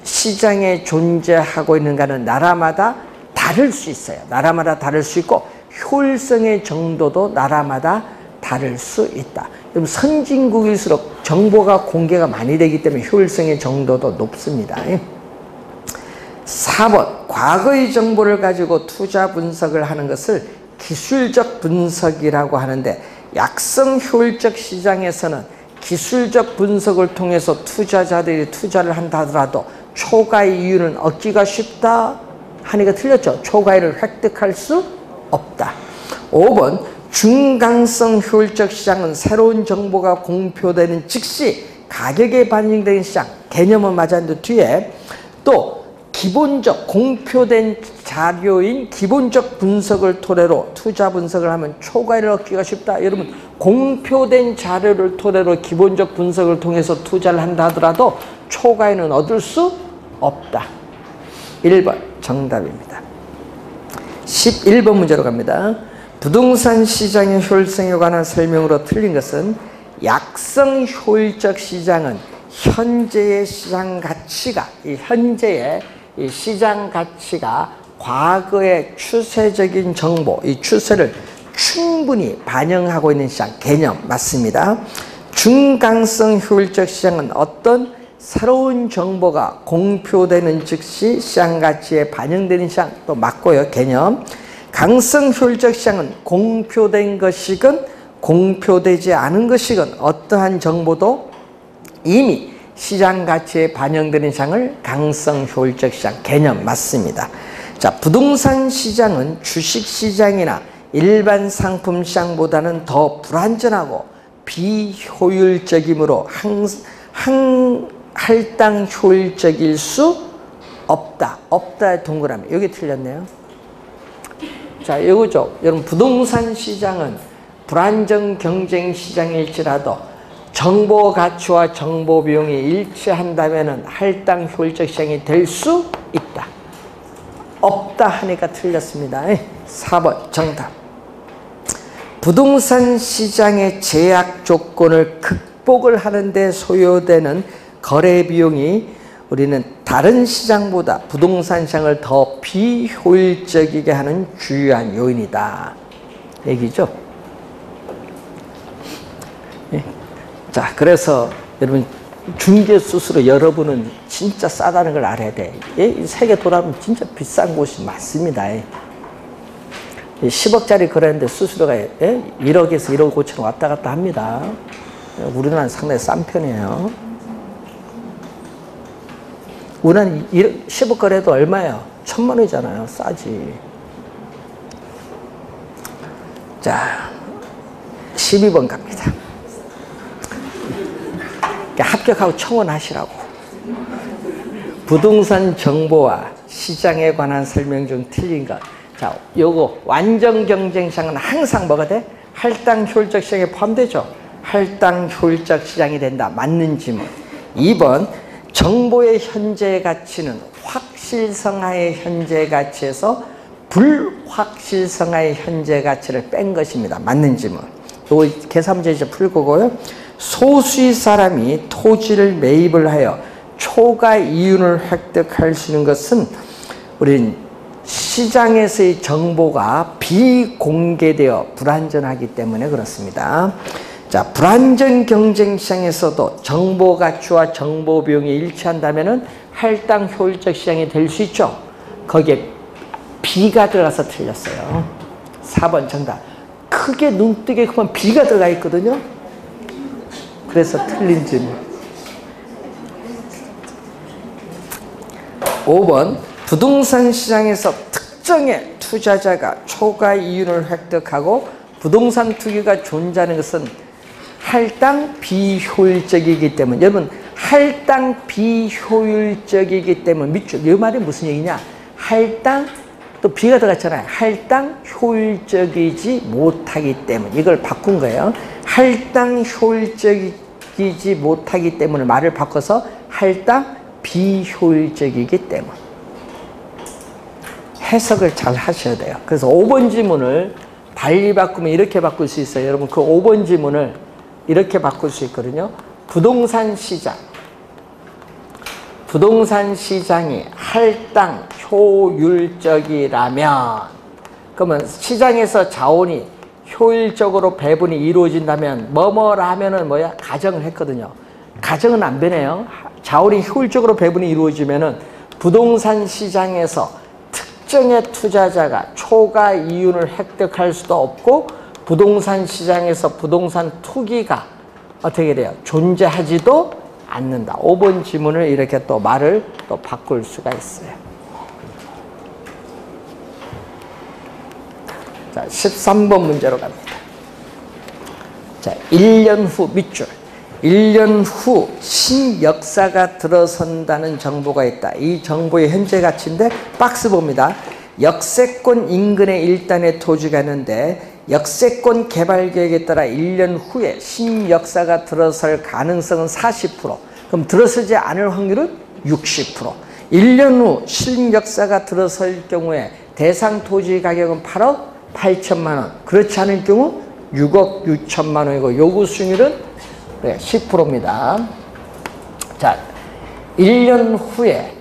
시장에 존재하고 있는가는 나라마다 다를 수 있어요. 나라마다 다를 수 있고 효율성의 정도도 나라마다 다를 수 있다. 그럼 선진국일수록 정보가 공개가 많이 되기 때문에 효율성의 정도도 높습니다. 4번 과거의 정보를 가지고 투자 분석을 하는 것을 기술적 분석이라고 하는데 약성 효율적 시장에서는 기술적 분석을 통해서 투자자들이 투자를 한다 하더라도 초과이윤은 얻기가 쉽다 하니까 틀렸죠. 초과이를 획득할 수 없다. 5번 중강성 효율적 시장은 새로운 정보가 공표되는 즉시 가격에 반영되는 시장. 개념은 맞았는데 뒤에 또 기본적 공표된 자료인 기본적 분석을 토대로 투자 분석을 하면 초과이를 얻기가 쉽다. 여러분 공표된 자료를 토대로 기본적 분석을 통해서 투자를 한다 하더라도 초과이는 얻을 수 없다. 1번 정답입니다. 11번 문제로 갑니다. 부동산 시장의 효율성에 관한 설명으로 틀린 것은 약성 효율적 시장은 현재의 시장 가치가 현재의 이 시장 가치가 과거의 추세적인 정보, 이 추세를 충분히 반영하고 있는 시장 개념 맞습니다. 중강성 효율적 시장은 어떤 새로운 정보가 공표되는 즉시 시장 가치에 반영되는 시장 또 맞고요. 개념. 강성 효율적 시장은 공표된 것이건 공표되지 않은 것이건 어떠한 정보도 이미 시장 가치에 반영되는 시장을 강성 효율적 시장 개념 맞습니다. 자, 부동산 시장은 주식 시장이나 일반 상품 시장보다는 더 불안전하고 비효율적이므로 할당 효율적일 수 없다. 없다의 동그라미. 여기 틀렸네요. 자, 이거죠. 여러분 부동산 시장은 불안정 경쟁 시장일지라도 정보 가치와 정보 비용이 일치한다면 할당 효율적 시장이 될 수 있다. 없다 하니까 틀렸습니다. 4번 정답. 부동산 시장의 제약 조건을 극복을 하는 데 소요되는 거래 비용이 우리는 다른 시장보다 부동산 시장을 더 비효율적이게 하는 주요한 요인이다. 얘기죠. 자, 그래서 여러분 중개수수료 여러분은 진짜 싸다는 걸 알아야 돼. 세계 돌아보면 진짜 비싼 곳이 많습니다. 10억짜리 거래했는데 수수료가 1억에서 1억 5천 왔다 갔다 합니다. 우리나라는 상당히 싼 편이에요. 우리나라는 10억 거래도 얼마예요? 1,000만 원이잖아요. 싸지. 자, 12번 갑니다. 합격하고 청원하시라고. 부동산 정보와 시장에 관한 설명 중 틀린 것. 자, 요거 완전 경쟁 시장은 항상 뭐가 돼? 할당 효율적 시장에 포함되죠. 할당 효율적 시장이 된다. 맞는 질문. 2번 정보의 현재 가치는 확실성하의 현재 가치에서 불확실성하의 현재 가치를 뺀 것입니다. 맞는 질문. 요 계산 문제 이제 풀 거고요. 소수의 사람이 토지를 매입을 하여 초과 이윤을 획득할 수 있는 것은 우린 시장에서의 정보가 비공개되어 불안전하기 때문에 그렇습니다. 자, 불안전 경쟁 시장에서도 정보 가치와 정보 비용이 일치한다면 할당 효율적 시장이 될 수 있죠. 거기에 B가 들어가서 틀렸어요. 4번 정답. 크게 눈뜨게 보면 B가 들어가 있거든요. 그래서 틀린 질문. 5번 부동산 시장에서 특정의 투자자가 초과 이윤을 획득하고 부동산 투기가 존재하는 것은 할당 비효율적이기 때문에, 여러분 할당 비효율적이기 때문에 밑줄, 이 말이 무슨 얘기냐, 할당 또 B가 들어갔잖아요. 할당 효율적이지 못하기 때문에, 이걸 바꾼 거예요. 할당 효율적이지 못하기 때문에 말을 바꿔서 할당 비효율적이기 때문에. 해석을 잘 하셔야 돼요. 그래서 5번 지문을 달리 바꾸면 이렇게 바꿀 수 있어요. 여러분 그 5번 지문을 이렇게 바꿀 수 있거든요. 부동산 시장이 할당 효율적이라면, 그러면 시장에서 자원이 효율적으로 배분이 이루어진다면 뭐뭐라면은 뭐야? 가정을 했거든요. 가정은 안 변해요. 자원이 효율적으로 배분이 이루어지면은 부동산 시장에서 특정의 투자자가 초과 이윤을 획득할 수도 없고, 부동산 시장에서 부동산 투기가 어떻게 돼요? 존재하지도 않는다. 5번 지문을 이렇게 또 말을 또 바꿀 수가 있어요. 자, 13번 문제로 갑니다. 자, 1년 후 밑줄. 1년 후 신역사가 들어선다는 정보가 있다. 이 정보의 현재 가치인데 박스 봅니다. 역세권 인근의 일단의 토지가 있는데 역세권 개발 계획에 따라 1년 후에 신역사가 들어설 가능성은 40%. 그럼 들어서지 않을 확률은 60%. 1년 후 신역사가 들어설 경우에 대상 토지 가격은 8억 8천만 원. 그렇지 않을 경우 6억 6천만 원이고 요구 수익률은 10%입니다. 자, 1년 후에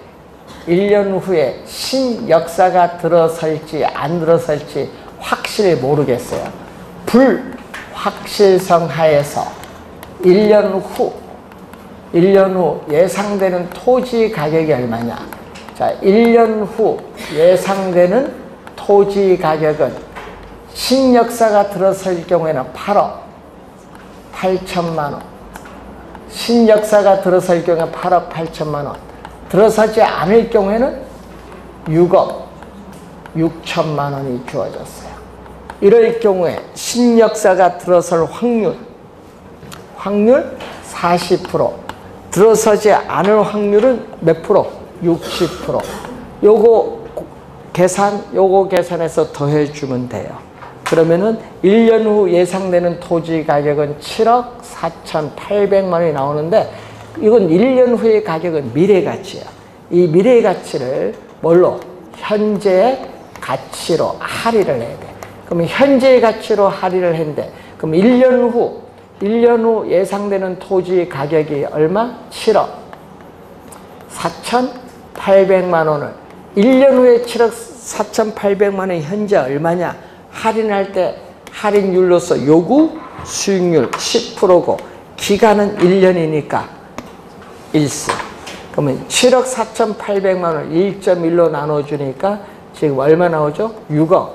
신역사가 들어설지 안 들어설지 확실히 모르겠어요. 불확실성 하에서 1년 후 예상되는 토지 가격이 얼마냐. 자, 1년 후 예상되는 토지 가격은 신역사가 들어설 경우에는 8억 8천만 원. 신역사가 들어설 경우에 8억 8천만 원. 들어서지 않을 경우에는 6억 6천만 원이 주어졌어요. 이럴 경우에 신역사가 들어설 확률 40%. 들어서지 않을 확률은 몇 프로? 60%. 요거 계산해서 더해주면 돼요. 그러면은 1년 후 예상되는 토지 가격은 7억 4,800만 원이 나오는데, 이건 1년 후의 가격은 미래 가치예요. 이 미래 가치를 뭘로? 현재의 가치로 할인을 해야 돼. 그러면 현재의 가치로 할인을 했는데, 그럼 1년 후 예상되는 토지 가격이 얼마? 7억 4,800만 원을 1년 후에 7억 4,800만 원이 현재 얼마냐? 할인할 때 할인율로서 요구 수익률 10%고 기간은 1년이니까 1세. 그러면 7억 4,800만 원 1.1로 나눠주니까 지금 얼마 나오죠? 6억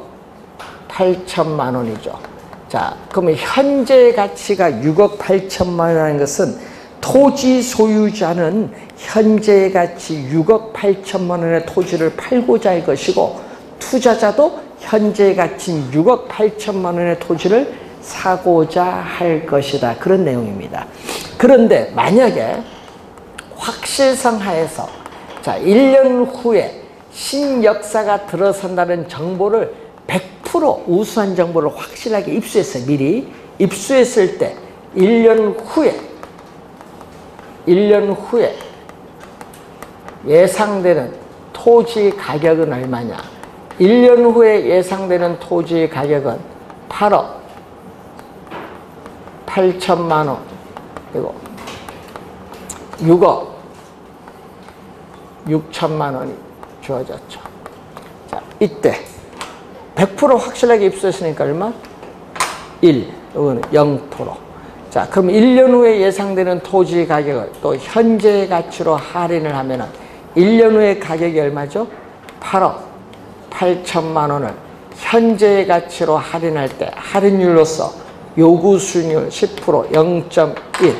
8천만 원이죠. 자, 그러면 현재 가치가 6억 8천만 원이라는 것은 토지 소유자는 현재 가치 6억 8천만 원의 토지를 팔고자 할 것이고, 투자자도 현재 가치인 6억 8천만 원의 토지를 사고자 할 것이다. 그런 내용입니다. 그런데 만약에 확실성 하에서, 자, 1년 후에 신역사가 들어선다는 정보를 100% 우수한 정보를 확실하게 입수했어요. 미리 입수했을 때 1년 후에 예상되는 토지 가격은 얼마냐? 1년 후에 예상되는 토지 가격은 8억 8천만 원, 그리고 6억 6천만 원이 주어졌죠. 자, 이때 100% 확실하게 입수했으니까 얼마? 1, 이거는 0%. 자, 그럼 1년 후에 예상되는 토지 가격을 또 현재 가치로 할인을 하면은 1년 후에 가격이 얼마죠? 8억 8천만 원을 현재 가치로 할인할 때 할인율로서 요구 수익률 10% 0.1,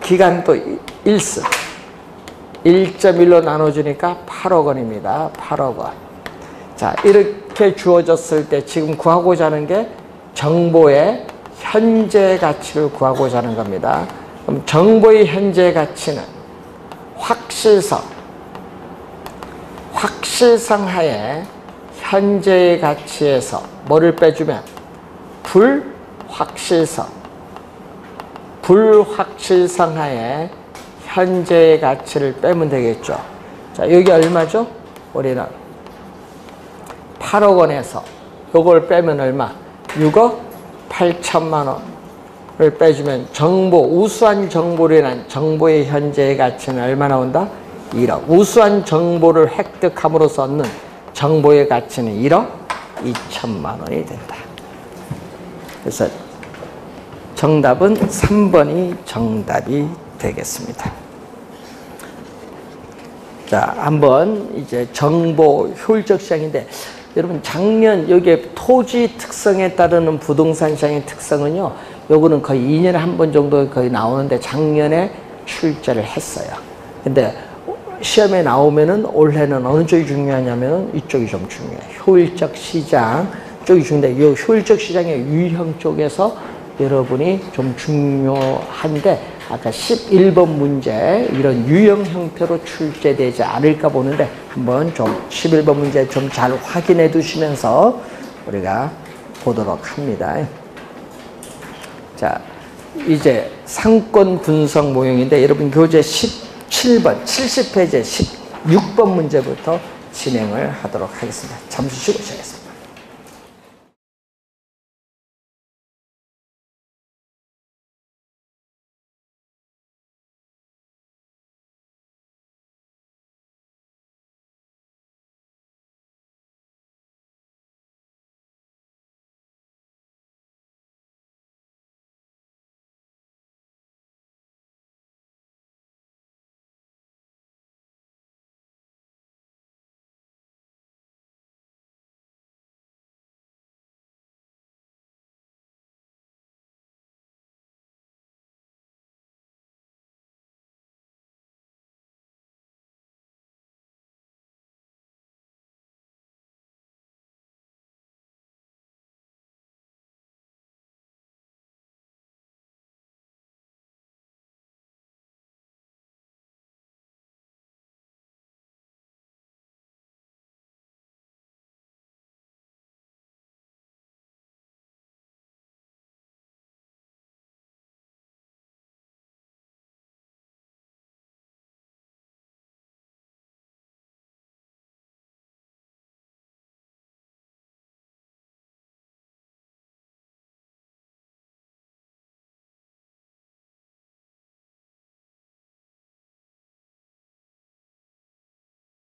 기간도 1스 1.1로 나눠주니까 8억 원입니다. 8억 원. 자, 이렇게 주어졌을 때 지금 구하고자 하는 게 정보의 현재 가치를 구하고자 하는 겁니다. 그럼 정보의 현재 가치는 확실성 하에 현재의 가치에서 뭐를 빼주면 불확실성 하에 현재의 가치를 빼면 되겠죠. 자, 여기 얼마죠? 우리는 8억 원에서 요걸 빼면 얼마? 6억 8천만 원을 빼주면 우수한 정보로 인한 정보의 현재의 가치는 얼마 나온다? 1억. 우수한 정보를 획득함으로써 얻는 정보의 가치는 1억 2천만 원이 된다. 그래서 정답은 3번이 정답이 되겠습니다. 자, 한번 이제 정보 효율적 시장인데, 여러분 작년 여기에 토지 특성에 따르는 부동산 시장의 특성은요, 요거는 거의 2년에 한 번 정도 거의 나오는데 작년에 출제를 했어요. 근데 시험에 나오면은 올해는 어느 쪽이 중요하냐면은 이쪽이 좀 중요해요. 효율적 시장 쪽이 중요한데, 이 효율적 시장의 유형 쪽에서 여러분이 좀 중요한데, 아까 11번 문제 이런 유형 형태로 출제되지 않을까 보는데 한번 좀 11번 문제 좀 잘 확인해 두시면서 우리가 보도록 합니다. 자, 이제 상권 분석 모형인데 여러분 교재 17번 70페이지 16번 문제부터 진행을 하도록 하겠습니다. 잠시 쉬고 시작하겠습니다.